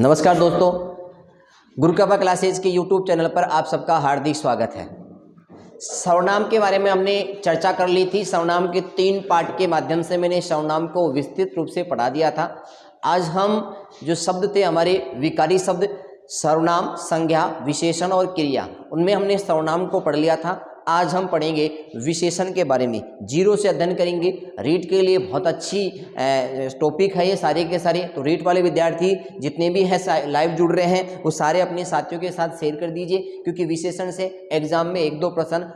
नमस्कार दोस्तों, गुरु कृपा क्लासेज के YouTube चैनल पर आप सबका हार्दिक स्वागत है। सर्वनाम के बारे में हमने चर्चा कर ली थी। सर्वनाम के 3 पार्ट के माध्यम से मैंने सर्वनाम को विस्तृत रूप से पढ़ा दिया था। आज हम जो शब्द थे हमारे विकारी शब्द, सर्वनाम, संज्ञा, विशेषण और क्रिया, उनमें हमने सर्वनाम को पढ़ लिया था। आज हम पढ़ेंगे विशेषण के बारे में, जीरो से अध्ययन करेंगे। रीट के लिए बहुत अच्छी टॉपिक है ये सारे के सारे। तो रीट वाले विद्यार्थी जितने भी हैं लाइव जुड़ रहे हैं वो सारे अपने साथियों के साथ शेयर कर दीजिए, क्योंकि विशेषण से एग्जाम में 1-2 प्रश्न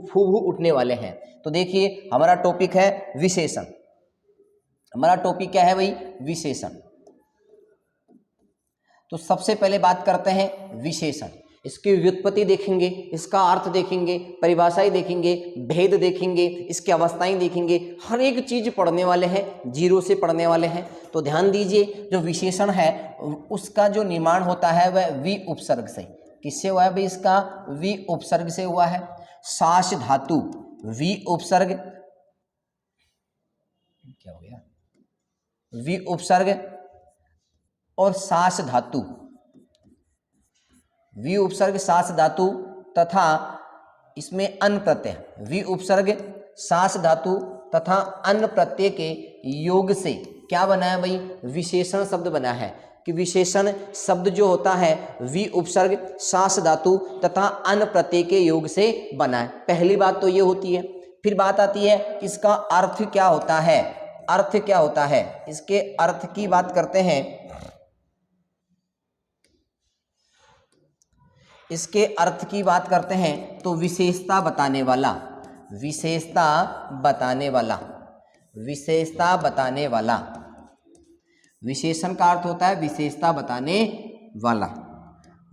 खूब उठने वाले हैं। तो देखिए, हमारा टॉपिक है विशेषण। हमारा टॉपिक क्या है भाई? विशेषण। तो सबसे पहले बात करते हैं विशेषण। इसकी व्युत्पत्ति देखेंगे, इसका अर्थ देखेंगे, परिभाषाएं देखेंगे, भेद देखेंगे, इसकी अवस्थाएं देखेंगे। हर एक चीज पढ़ने वाले हैं, जीरो से पढ़ने वाले हैं। तो ध्यान दीजिए, जो विशेषण है उसका जो निर्माण होता है वह वि उपसर्ग से। किससे हुआ है भाई? इसका वि उपसर्ग से हुआ है। साश धातु, वि उपसर्ग, क्या हो गया? वि उपसर्ग और सास धातु, वि उपसर्ग सास धातु तथा इसमें अन प्रत्यय, वि उपसर्ग सास धातु तथा अन प्रत्यय के योग से क्या बना है भाई? विशेषण शब्द बना है। कि विशेषण शब्द जो होता है वि उपसर्ग सास धातु तथा अन प्रत्यय के योग से बना है। पहली बात तो ये होती है। फिर बात आती है कि इसका अर्थ क्या होता है। अर्थ क्या होता है? इसके अर्थ की बात करते हैं। इसके अर्थ की बात करते हैं तो विशेषता बताने वाला, विशेषता बताने वाला, विशेषता बताने वाला। विशेषण का अर्थ होता है विशेषता बताने वाला,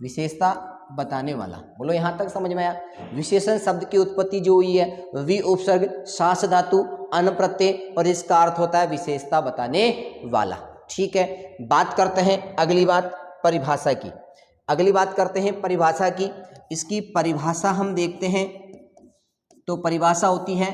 विशेषता बताने वाला। बोलो, यहां तक समझ में आया? विशेषण शब्द की उत्पत्ति जो हुई है वि उपसर्ग सास धातु अन प्रत्यय, और इसका अर्थ होता है विशेषता बताने वाला। ठीक है, बात करते हैं अगली बात परिभाषा की। अगली बात करते हैं परिभाषा की। इसकी परिभाषा हम देखते हैं तो परिभाषा होती है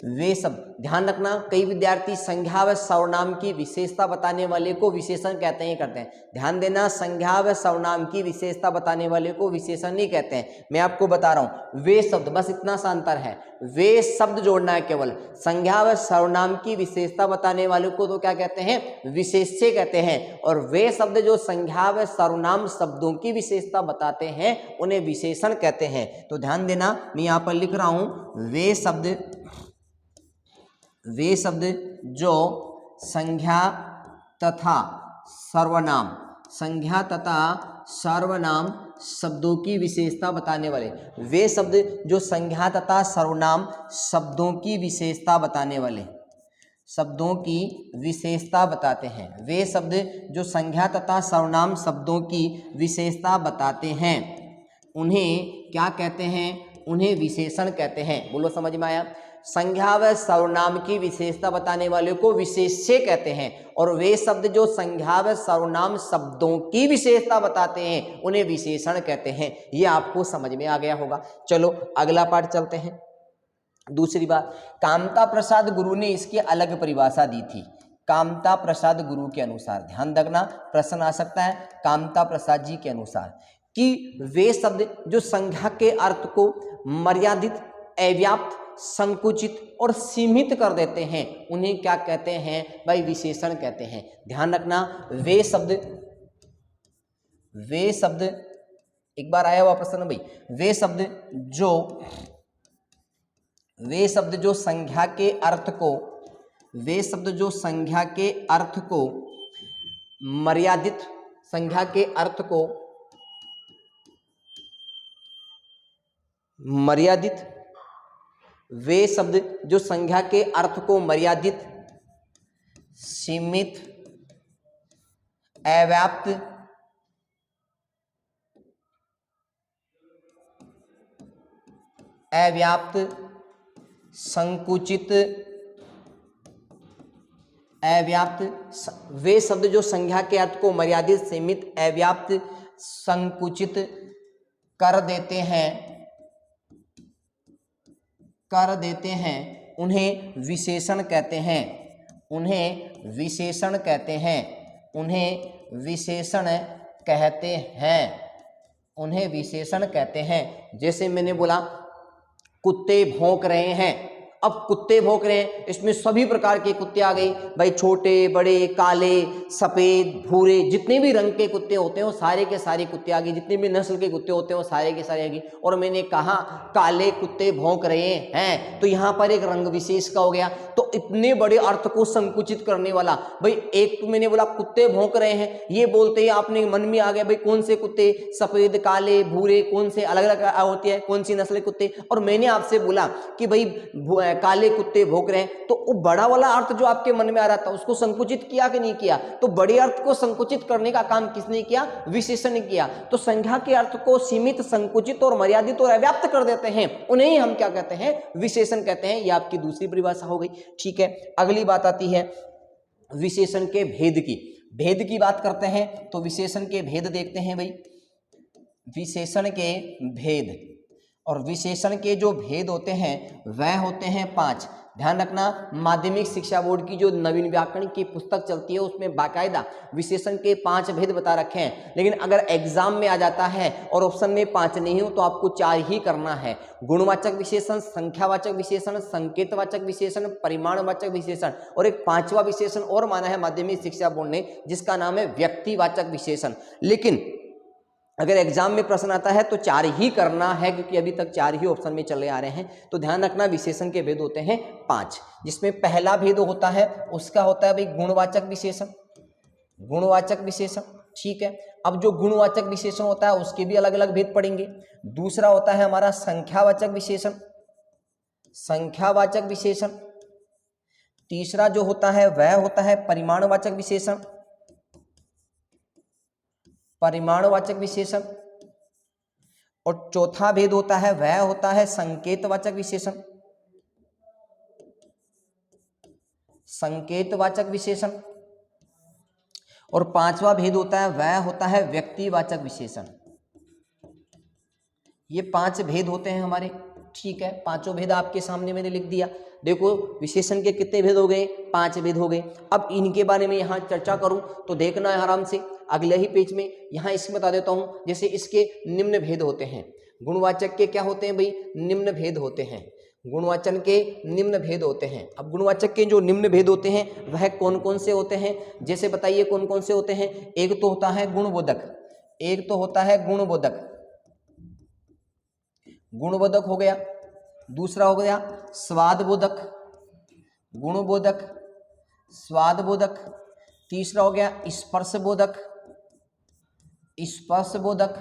वे शब्द। ध्यान रखना, कई विद्यार्थी संज्ञा व सर्वनाम की विशेषता बताने वाले को विशेषण कहते हैं करते हैं। ध्यान देना, संज्ञा व सर्वनाम की विशेषता बताने वाले को विशेषण नहीं कहते हैं। मैं आपको बता रहा हूं, वे शब्द, बस इतना सा अंतर है। वे शब्द जोड़ना है केवल। संज्ञा व सर्वनाम की विशेषता बताने वाले को तो क्या कहते हैं? विशेष्य कहते हैं। और वे शब्द जो संज्ञा व सर्वनाम शब्दों की विशेषता बताते हैं उन्हें विशेषण कहते हैं। तो ध्यान देना, मैं यहाँ पर लिख रहा हूं वे शब्द जो संज्ञा तथा सर्वनाम, संज्ञा तथा सर्वनाम शब्दों की विशेषता बताने वाले। वे शब्द जो संज्ञा तथा सर्वनाम शब्दों की विशेषता बताने वाले, शब्दों की विशेषता बताते हैं। वे शब्द जो संज्ञा तथा सर्वनाम शब्दों की विशेषता बताते हैं उन्हें क्या कहते हैं? उन्हें विशेषण कहते हैं। बोलो, समझ में आया? संज्ञा व सर्वनाम की विशेषता बताने वाले को विशेष्य कहते हैं, और वे शब्द जो संज्ञा व सर्वनाम शब्दों की विशेषता बताते हैं उन्हें विशेषण कहते हैं। ये आपको समझ में आ गया होगा। चलो अगला पार्ट चलते हैं। दूसरी बात, कामता प्रसाद गुरु ने इसकी अलग परिभाषा दी थी। कामता प्रसाद गुरु के अनुसार, ध्यान रखना प्रश्न आ सकता है कामता प्रसाद जी के अनुसार, कि वे शब्द जो संज्ञा के अर्थ को मर्यादित, अव्याप्त, संकुचित और सीमित कर देते हैं उन्हें क्या कहते हैं भाई? विशेषण कहते हैं। ध्यान रखना, वे शब्द एक बार आया हुआ प्रश्न भाई, वे शब्द जो संज्ञा के अर्थ को, वे शब्द जो संज्ञा के अर्थ को मर्यादित, संज्ञा के अर्थ को मर्यादित, वे शब्द जो संज्ञा के अर्थ को मर्यादित, सीमित, अव्याप्त, संकुचित, वे शब्द जो संज्ञा के अर्थ को मर्यादित, सीमित, अव्याप्त, संकुचित कर देते हैं उन्हें विशेषण कहते हैं। उन्हें विशेषण कहते हैं, उन्हें विशेषण कहते हैं। जैसे मैंने बोला कुत्ते भौंक रहे हैं, अब कुत्ते भौंक रहे हैं, इसमें सभी प्रकार के कुत्ते आ गए भाई, छोटे बड़े काले सफ़ेद भूरे, जितने भी रंग के कुत्ते होते हैं वो सारे के सारे कुत्ते आ गए, जितने भी नस्ल के कुत्ते होते हैं वो सारे के सारे आ गए। और मैंने कहा काले कुत्ते भौंक रहे हैं, तो यहाँ पर एक रंग विशेष का हो गया। तो इतने बड़े अर्थ को संकुचित करने वाला भाई, एक तो मैंने बोला कुत्ते भौंक रहे हैं, ये बोलते ही आपने मन में आ गया भाई कौन से कुत्ते, सफ़ेद काले भूरे, कौन से अलग अलग होती है, कौन सी नस्ल के कुत्ते। और मैंने आपसे बोला कि भाई काले कुत्ते भौंक रहे हैं, तो वो बड़ा वाला अर्थ जो आपके मन में आ रहा था उसको संकुचित किया कि नहीं किया? तो बड़े अर्थ को संकुचित करने का काम किसने किया? विशेषण ने किया। तो संज्ञा के अर्थ को सीमित, संकुचित और मर्यादित और अव्याप्त कर देते हैं, उन्हें ही हम क्या कहते हैं? विशेषण कहते हैं। ये आपकी दूसरी परिभाषा हो गई। ठीक है, अगली बात आती है विशेषण के भेद की। भेद की बात करते हैं तो विशेषण के भेद देखते हैं भाई। विशेषण के भेद, और विशेषण के जो भेद होते हैं वह होते हैं 5। ध्यान रखना, माध्यमिक शिक्षा बोर्ड की जो नवीन व्याकरण की पुस्तक चलती है उसमें बाकायदा विशेषण के 5 भेद बता रखे हैं। लेकिन अगर एग्जाम में आ जाता है और ऑप्शन में 5 नहीं हो तो आपको 4 ही करना है। गुणवाचक विशेषण, संख्यावाचक विशेषण, संकेतवाचक विशेषण, परिमाणवाचक विशेषण, और एक 5वां विशेषण और माना है माध्यमिक शिक्षा बोर्ड ने, जिसका नाम है व्यक्तिवाचक विशेषण। लेकिन अगर एग्जाम में प्रश्न आता है तो 4 ही करना है, क्योंकि अभी तक 4 ही ऑप्शन में चले आ रहे हैं। तो ध्यान रखना, विशेषण के भेद होते हैं 5, जिसमें पहला भेद होता है उसका होता है भाई गुणवाचक विशेषण। गुणवाचक विशेषण, ठीक है। अब जो गुणवाचक विशेषण होता है उसके भी अलग अलग भेद पढ़ेंगे। दूसरा होता है हमारा संख्यावाचक विशेषण, संख्यावाचक विशेषण। तीसरा जो होता है वह होता है परिमाणवाचक विशेषण, परिमाणवाचक विशेषण। और चौथा भेद होता है वह होता है संकेतवाचक विशेषण, संकेतवाचक विशेषण। और 5वां भेद होता है वह होता है व्यक्तिवाचक विशेषण। ये 5 भेद होते हैं हमारे, ठीक है। 5 भेद आपके सामने मैंने लिख दिया। देखो विशेषण के कितने भेद हो गए? 5 भेद हो गए। अब इनके बारे में यहाँ चर्चा करूं तो देखना है आराम से अगले ही पेज में। यहाँ इसमें बता देता हूँ, जैसे इसके निम्न भेद होते हैं। गुणवाचक के क्या होते हैं भाई? निम्न भेद होते हैं। गुणवाचन के निम्न भेद होते हैं। अब गुणवाचक के जो निम्न भेद होते हैं वह कौन कौन से होते हैं? जैसे बताइए कौन कौन से होते हैं? एक तो होता है गुणबोधक, एक तो होता है गुणबोधक, गुणबोधक हो गया। दूसरा हो गया स्वादबोधक, गुणबोधक, स्वादबोधक। तीसरा हो गया स्पर्शबोधक, स्पर्शबोधक।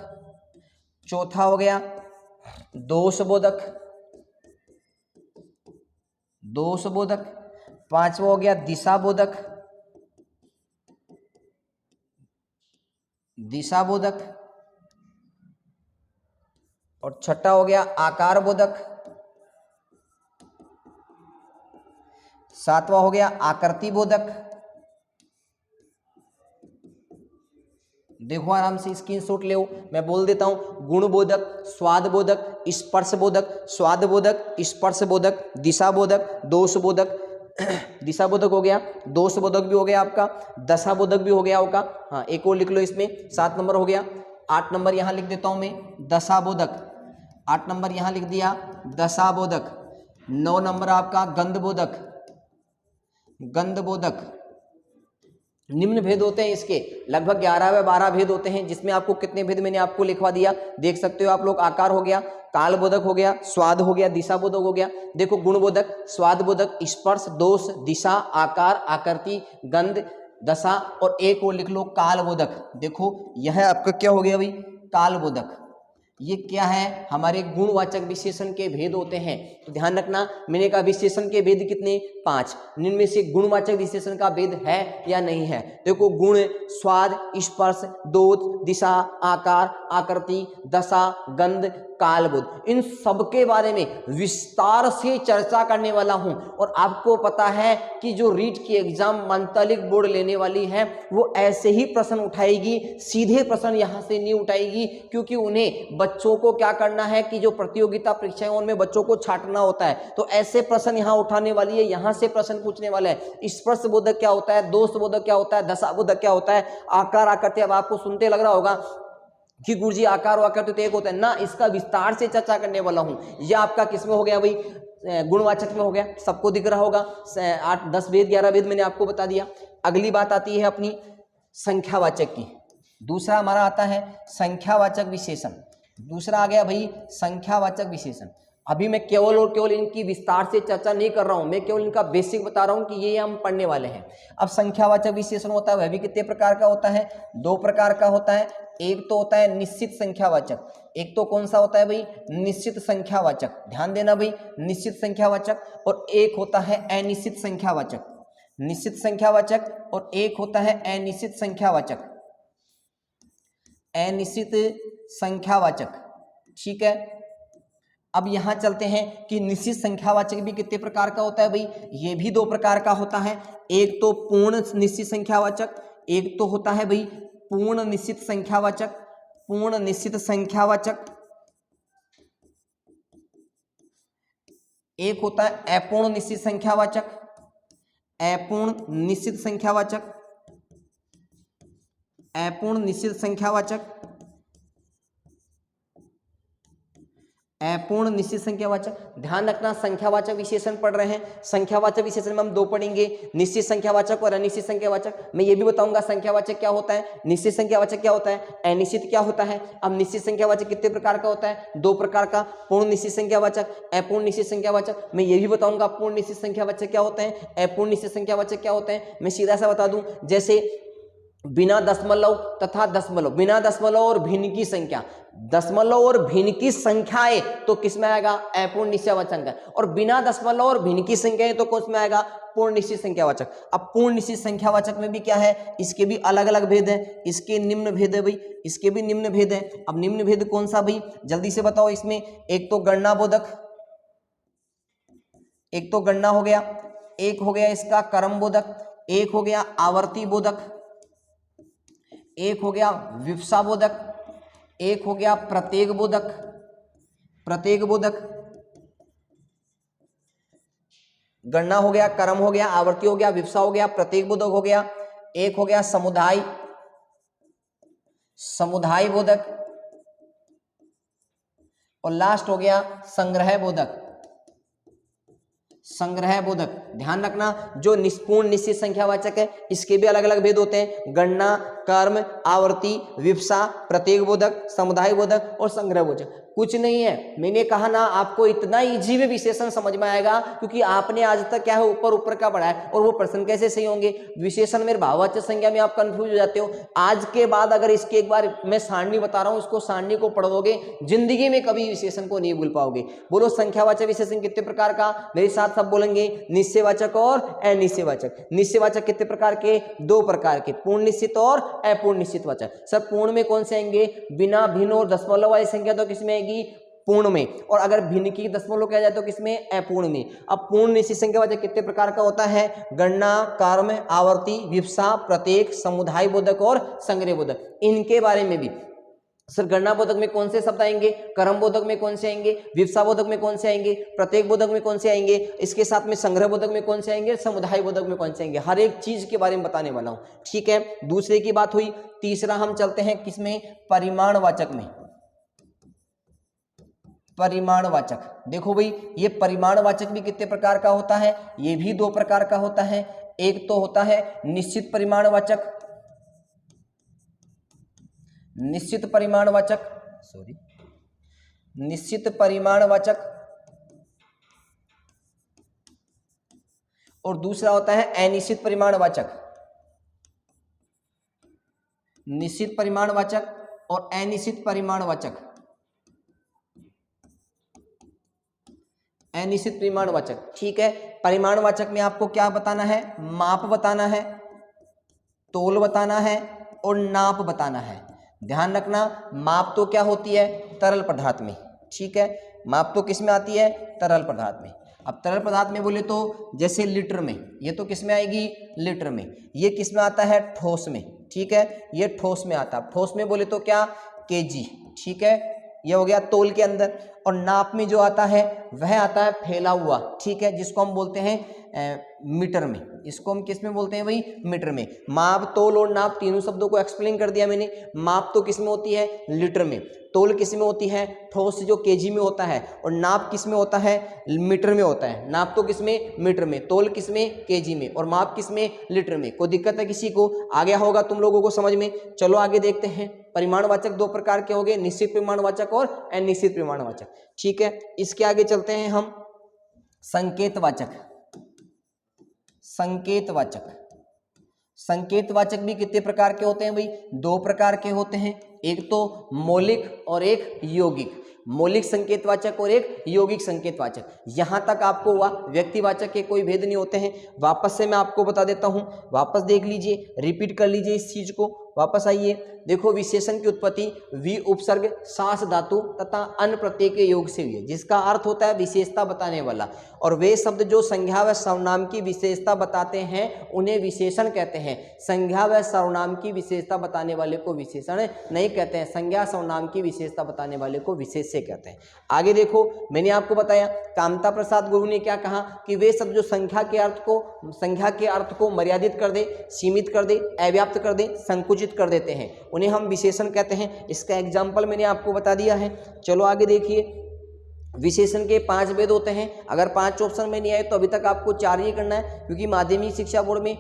चौथा हो गया दोषबोधक, दोषबोधक। पांचवा हो गया दिशाबोधक, दिशाबोधक। और छठा हो गया आकारबोधक। सातवां हो गया आकृतिबोधक। देखो आराम से स्क्रीनशॉट ले, मैं बोल देता हूं। गुणबोधक, स्वादबोधक, स्पर्शबोधक, स्वादबोधक, स्पर्शबोधक, दिशाबोधक, दोषबोधक। दिशाबोधक हो गया, दोषबोधक भी हो गया आपका, दशाबोधक भी हो गया होगा। हाँ, एक और लिख लो इसमें, 7 नंबर हो गया। 8 नंबर यहां लिख देता हूं मैं, दशाबोधक। 8 नंबर यहां लिख दिया दशाबोधक। 9 नंबर आपका गंधबोधक, गंधबोधक। निम्न भेद होते हैं इसके लगभग 11 व 12 भेद होते हैं, जिसमें आपको कितने भेद मैंने आपको लिखवा दिया, देख सकते हो आप लोग। आकार हो गया, कालबोधक हो गया, स्वाद हो गया, दिशाबोधक हो गया। देखो गुणबोधक, स्वादबोधक, स्पर्श, दोष, दिशा, आकार, आकृति, गंध, दशा। और एक और लिख लो कालबोधक। देखो यह आपका क्या हो गया भाई? कालबोधक। ये क्या है? हमारे गुणवाचक विशेषण के भेद होते हैं। तो ध्यान रखना, मैंने कहा विशेषण के भेद कितने? 5। इनमें से गुणवाचक विशेषण का भेद है या नहीं है? देखो गुण, स्वाद, स्पर्श, दोष, दिशा, आकार, आकृति, दशा, गंध, कालबोध, इन सब के बारे में विस्तार से चर्चा करने वाला हूं। और आपको पता है कि जो रीट की एग्जाम मंतलिक बोर्ड लेने वाली है वो ऐसे ही प्रश्न उठाएगी, सीधे प्रश्न यहां से नहीं उठाएगी, क्योंकि उन्हें बच्चों को क्या करना है कि जो प्रतियोगिता परीक्षाएं उनमें बच्चों को छांटना होता है, तो ऐसे प्रश्न यहाँ उठाने वाली है, यहाँ से प्रश्न पूछने वाला है। स्पर्शबोधक क्या होता है, दोषबोधक क्या होता है, दशाबोधक क्या होता है, आकार आकृति। अब आपको सुनते लग रहा होगा कि गुरुजी आकार आकृति तो एक होता है ना, इसका विस्तार से चर्चा करने वाला हूं। यह आपका किसमें हो गया भाई, गुणवाचक में हो गया, सबको दिख रहा होगा। 8 10 भेद 11 भेद मैंने आपको बता दिया। अगली बात आती है अपनी संख्यावाचक की। दूसरा हमारा आता है संख्यावाचक विशेषण। दूसरा आ गया भाई संख्यावाचक विशेषण। अभी मैं केवल और केवल इनकी विस्तार से चर्चा नहीं कर रहा हूं, मैं केवल इनका बेसिक बता रहा हूं कि ये हम पढ़ने वाले हैं। अब संख्यावाचक विशेषण होता है, वह भी कितने प्रकार का होता है, 2 प्रकार का होता है। एक तो होता है निश्चित संख्यावाचक, एक तो कौन सा होता है भाई, निश्चित संख्यावाचक। ध्यान देना भाई, निश्चित संख्यावाचक, और एक होता है अनिश्चित संख्यावाचक। निश्चित संख्यावाचक और एक होता है अनिश्चित संख्यावाचक। अनिश्चित संख्यावाचक, ठीक है। अब यहां चलते हैं कि निश्चित संख्यावाचक भी कितने प्रकार का होता है भाई, ये भी 2 प्रकार का होता है। एक तो पूर्ण निश्चित संख्यावाचक, एक तो होता है भाई पूर्ण निश्चित संख्यावाचक। पूर्ण निश्चित संख्यावाचक, एक होता है अपूर्ण निश्चित संख्यावाचक। अपूर्ण निश्चित संख्यावाचक, अपूर्ण निश्चित संख्यावाचक, अपूर्ण निश्चित संख्यावाचक। ध्यान रखना, संख्यावाचक विशेषण पढ़ रहे हैं, संख्यावाचक विशेषण में हम 2 पढ़ेंगे, निश्चित संख्यावाचक और अनिश्चित संख्यावाचक। मैं ये भी बताऊंगा संख्यावाचक क्या होता है, निश्चित संख्यावाचक क्या होता है, अनिश्चित क्या होता है। अब निश्चित संख्यावाचक कितने प्रकार का होता है, 2 प्रकार का, पूर्ण निश्चित संख्यावाचक, अपूर्ण निश्चित संख्यावाचक। मैं ये भी बताऊंगा पूर्ण निश्चित संख्यावाचक क्या होते हैं, अपूर्ण निश्चित संख्यावाचक क्या होते हैं। मैं सीधा सा बता दूं, जैसे बिना दशमलव तथा दशमलव, बिना दशमलव और भिन्न की संख्या, दशमलव और भिन्न की संख्याएं तो किस में आएगा, अपूर्ण निश्चयवाचक। और बिना दशमलव और भिन्न की संख्याएं तो किस में आएगा, पूर्ण निश्चित संख्यावाचक। अब पूर्ण निश्चित संख्यावाचक में भी क्या है, इसके भी अलग अलग भेद है, इसके निम्न भेद है भाई, इसके भी निम्न भेद है। अब निम्न भेद कौन सा भाई, जल्दी से बताओ। इसमें एक तो गणना बोधक, एक तो गणना हो गया, एक हो गया इसका कर्म बोधक, एक हो गया आवर्ती बोधक, एक हो गया विवक्षा बोधक, एक हो गया प्रत्येक बोधक। प्रत्येक बोधक, गणना हो गया, कर्म हो गया, आवर्ती हो गया, विवक्षा हो गया, प्रत्येक बोधक हो गया। एक हो गया समुदाय, समुदाय बोधक, और लास्ट हो गया संग्रह बोधक। संग्रह बोधक। ध्यान रखना, जो निष्पूर्ण निश्चित संख्यावाचक है इसके भी अलग अलग भेद होते हैं, गणना, कर्म, आवर्ती, विवक्षा, प्रत्येक बोधक, समुदाय बोधक और संग्रह बोधक। कुछ नहीं है, मैंने कहा ना आपको इतना इजी में विशेषण समझ में आएगा, क्योंकि आपने आज तक क्या है ऊपर ऊपर का पढ़ा है। और वो प्रश्न कैसे सही होंगे, विशेषण में भाववाचक संज्ञा में आप कंफ्यूज हो जाते हो। आज के बाद अगर इसके एक बार मैं सारणी बता रहा हूं, इसको सारणी को पढ़ दोगे, जिंदगी में कभी विशेषण को नहीं भूल पाओगे। बोलो संख्यावाचक विशेषण कितने प्रकार का, मेरे साथ सब बोलेंगे, निश्चयवाचक और अनिश्चयवाचक। निश्चयवाचक कितने प्रकार के, 2 प्रकार के, पूर्ण निश्चित और अपूर्ण निश्चित वाचक। सर पूर्ण में कौन से आएंगे, बिना भिन्न और दशमलव वाली संख्या तो किसमें आएगी, पूर्ण में, और अगर भिन्न की दशमलव किया जाए तो किसमें, अपूर्ण में। अब पूर्ण निश्चित संख्यावाचक कितने प्रकार का होता है, गणना, कर्म, आवर्ती, विवक्षा, प्रत्येक, समुदाय बोधक और संग्रह बोधक। इनके बारे में भी सर गणना बोधक में कौन से शब्द आएंगे, कर्म बोधक में कौन से आएंगे, विवक्षा बोधक में कौन से आएंगे, प्रत्येक बोधक में कौन से आएंगे, इसके साथ में संग्रह बोधक में कौन से आएंगे, समुदाय बोधक में कौन से आएंगे, हर एक चीज के बारे में बताने वाला हूं। ठीक है, दूसरे की बात हुई। तीसरा हम चलते हैं किसमें, परिमाणवाचक में। परिमाणवाचक, देखो भाई ये परिमाणवाचक भी कितने प्रकार का होता है, ये भी 2 प्रकार का होता है। एक तो होता है निश्चित परिमाणवाचक, निश्चित परिमाणवाचक, निश्चित परिमाणवाचक, और दूसरा होता है अनिश्चित परिमाणवाचक। निश्चित परिमाणवाचक और अनिश्चित परिमाणवाचक। अनिश्चित परिमाणवाचक, ठीक है। परिमाणवाचक में आपको क्या बताना है, माप बताना है, तोल बताना है और नाप बताना है। ध्यान रखना, माप तो क्या होती है, तरल पदार्थ में, ठीक है। माप तो किस में आती है, तरल पदार्थ में। अब तरल पदार्थ में बोले तो जैसे लीटर में, ये तो किस में आएगी, लीटर में। ये किस में आता है, ठोस में, ठीक है। ये ठोस में आता है। ठोस में बोले तो क्या, केजी, ठीक है। ये हो गया तोल के अंदर। और नाप में जो आता है वह आता है फैला हुआ, ठीक है, जिसको हम बोलते हैं मीटर में। इसको हम किस में बोलते हैं भाई? मीटर में। माप, तोल और नाप तीनों शब्दों को एक्सप्लेन कर दिया मैंने। माप तो किस में होती है? लीटर में। तोल किस में होती है? ठोस जो केजी में होता है। और नाप किस में होता है? मीटर में होता है। नाप तो किस में? मीटर में। तोल किस में? केजी में। और माप किस में? लीटर में। कोई दिक्कत है किसी को? आ गया होगा तुम लोगों को समझ में। चलो आगे देखते हैं। परिमाणवाचक दो प्रकार के हो गए, निश्चित परिमाणवाचक और अनिश्चित परिमाणवाचक, ठीक है। इसके आगे चलते हैं हम संकेतवाचक। संकेतवाचक, संकेतवाचक भी कितने प्रकार के होते हैं भाई? दो प्रकार के होते हैं, एक तो मौलिक और एक यौगिक। मौलिक संकेतवाचक और एक यौगिक संकेतवाचक। यहां तक आपको हुआ, व्यक्तिवाचक के कोई भेद नहीं होते हैं। वापस से मैं आपको बता देता हूं, वापस देख लीजिए, रिपीट कर लीजिए इस चीज को। वापस आइए, देखो विशेषण की उत्पत्ति वी उपसर्ग सास धातु तथा अन्य प्रत्यय के योग से हुई है, जिसका अर्थ होता है विशेषता बताने वाला। और वे शब्द जो संज्ञा व सर्वनाम की विशेषता बताते हैं उन्हें विशेषण कहते हैं। संज्ञा व सर्वनाम की विशेषता बताने वाले को विशेषण नहीं कहते हैं, संज्ञा सर्वनाम की विशेषता बताने वाले को विशेष्य कहते हैं। आगे देखो, मैंने आपको बताया कामता प्रसाद गुरु ने क्या कहा कि वे शब्द जो संख्या के अर्थ को मर्यादित कर दे, सीमित कर दे, अव्याप्त कर दे, संकुचित कर देते हैं, उन्हें हम विशेषण कहते हैं। इसका एग्जाम्पल मैंने आपको बता दिया है। चलो आगे देखिए, विशेषण के 5 भेद होते हैं। अगर 5 ऑप्शन में नहीं आए तो अभी तक आपको 4 ही करना है, क्योंकि माध्यमिक शिक्षा बोर्ड में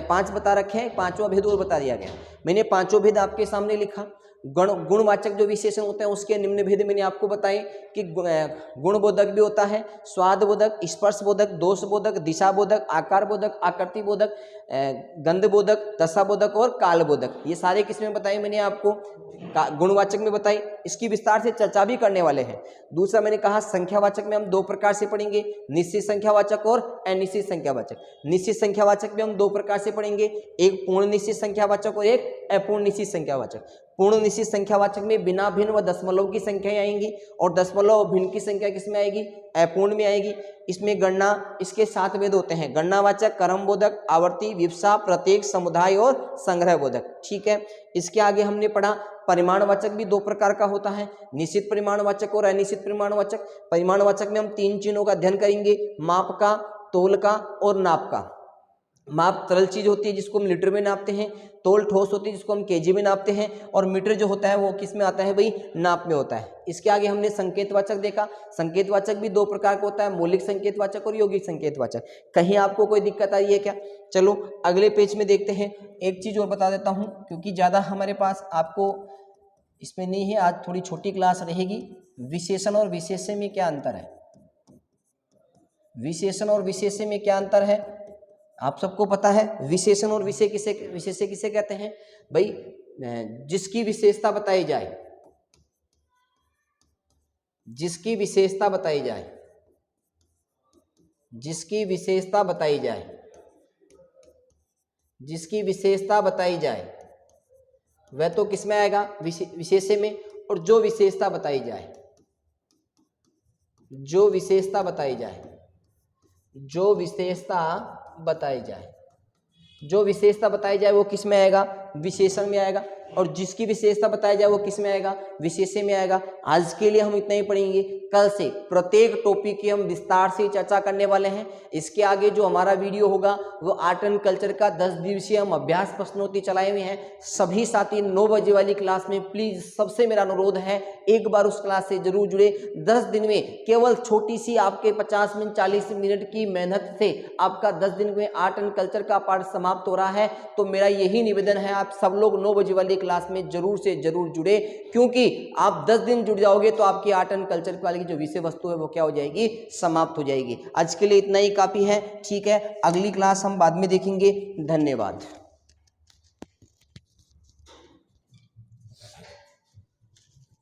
5 बता रखे हैं, 5वां भेद और बता दिया गया। मैंने 5 भेद आपके सामने लिखा। गुणवाचक जो विशेषण होते हैं उसके निम्न भेद मैंने आपको बताए कि गुणबोधक भी होता है, स्वाद बोधक, स्पर्श बोधक, दोष बोधक, दिशा बोधक, आकार बोधक, आकृति बोधक, गंध बोधक, दशा बोधक और काल बोधक। ये सारे किसमें बताए मैंने आपको? गुणवाचक में बताई। इसकी विस्तार से चर्चा भी करने वाले हैं। दूसरा मैंने कहा संख्यावाचक में हम 2 प्रकार से पढ़ेंगे, निश्चित संख्यावाचक और अनिश्चित संख्यावाचक। निश्चित संख्यावाचक में हम 2 प्रकार से पढ़ेंगे, एक पूर्ण निश्चित संख्यावाचक और एक अपूर्ण निश्चित संख्यावाचक। पूर्ण निश्चित संख्यावाचक में बिना भिन्न व दशमलव की संख्याएं आएंगी, और दशमलव और भिन्न की संख्या किसमें आएगी? अपूर्ण में आएगी। इसमें गणना, इसके 7 भेद होते हैं, गणनावाचक, क्रमबोधक, आवर्ती, विवक्षा, प्रत्येक, समुदाय और संग्रह बोधक, ठीक है। इसके आगे हमने पढ़ा परिमाणवाचक भी 2 प्रकार का होता है, निश्चित परिमाणवाचक और अनिश्चित परिमाणवाचक। परिमाणवाचक में हम 3 चिन्हों का अध्ययन करेंगे, माप का, तोल का और नाप का। माप तरल चीज होती है जिसको हम लीटर में नापते हैं, तोल ठोस होती है जिसको हम केजी में नापते हैं, और मीटर जो होता है वो किस में आता है भाई? नाप में होता है। इसके आगे हमने संकेतवाचक देखा। संकेतवाचक भी 2 प्रकार का होता है, मौलिक संकेतवाचक और यौगिक संकेतवाचक। कहीं आपको कोई दिक्कत आई है क्या? चलो अगले पेज में देखते हैं। एक चीज और बता देता हूं, क्योंकि ज्यादा हमारे पास आपको इसमें नहीं है, आज थोड़ी छोटी क्लास रहेगी। विशेषण और विशेष्य में क्या अंतर है? विशेषण और विशेष्य में क्या अंतर है आप सबको पता है। विशेषण और विशेष्य किसे कहते हैं भाई? जिसकी विशेषता बताई जाए, जिसकी विशेषता बताई जाए, जिसकी विशेषता बताई जाए, जिसकी विशेषता बताई जाए वह तो किस में आएगा? विशेष्य में। और जो विशेषता बताई जाए, जो विशेषता बताई जाए, जो विशेषता बताई जाए, जो विशेषता बताई जाए वो किस में आएगा? विशेषण में आएगा। और जिसकी विशेषता बताई जाए वो किस में आएगा? विशेष्य में आएगा। आज के लिए हम इतना ही पढ़ेंगे। कल से प्रत्येक टॉपिक की हम विस्तार से चर्चा करने वाले हैं। इसके आगे जो हमारा वीडियो होगा वो आर्ट एंड कल्चर का 10 दिवसीय हम अभ्यास प्रश्नोत्तरी चलाए हुए हैं। सभी साथी 9 बजे वाली क्लास में प्लीज, सबसे मेरा अनुरोध है एक बार उस क्लास से जरूर जुड़े। 10 दिन में केवल छोटी सी आपके 50 मिनट 40 मिनट की मेहनत से आपका 10 दिन में आर्ट एंड कल्चर का पाठ समाप्त हो रहा है। तो मेरा यही निवेदन है, आप सब लोग 9 बजे वाली क्लास में जरूर से जरूर जुड़े, क्योंकि आप 10 दिन जुड़ जाओगे तो आपकी आर्ट एंड कल्चर वाली जो विषय वस्तु है वो क्या हो जाएगी? समाप्त हो जाएगी। आज के लिए इतना ही काफी है, ठीक है। अगली क्लास हम बाद में देखेंगे। धन्यवाद।